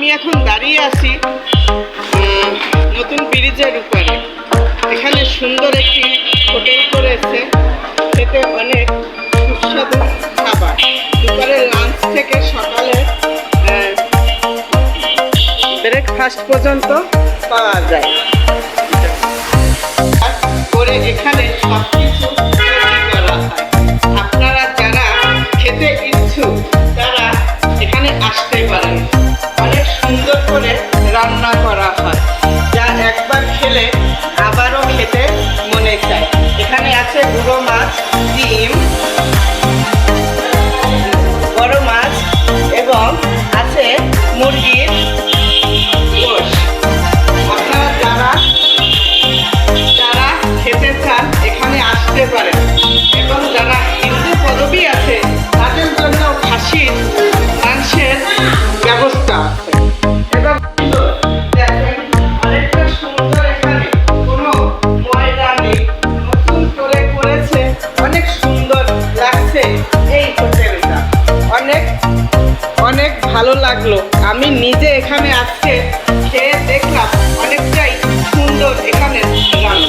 আমি এখন দাঁড়িয়ে আছি নতুন ব্রিজের উপরে। এখানে সুন্দর একটি হোটেল করেছে, খেতে অনেক সুস্বাদু খাবার। দুপুরের লাঞ্চ থেকে সকালে ব্রেকফাস্ট পর্যন্ত পাওয়া যায়। করে এখানে সব কিছু তৈরি করা হয়। আপনারা যারা খেতে ইচ্ছুক তারা এখানে আসতে পারেন। অনেক সুন্দর করে রান্না করা হয়, যা একবার খেলে আবারও খেতে মনে চায়। এখানে আছে গুঁড়ো মাছ, ডিম, বড় মাছ এবং আছে মুরগির গোশ। আপনারা যারা খেতে চান এখানে আসতে পারেন। এবং যারা হিন্দু পদবী আছে তাদের জন্য খাসির মাংসের ব্যবস্থা আছে। এবং দেখেন অনেকটা সুন্দর, এখানে কোনো ময়দা নেই, নতুন করে করেছে, অনেক সুন্দর লাগছে এই হোটেলটা। অনেক ভালো লাগলো। আমি নিজে এখানে আজকে খেয়ে দেখলাম অনেকটাই সুন্দর এখানে রান্না।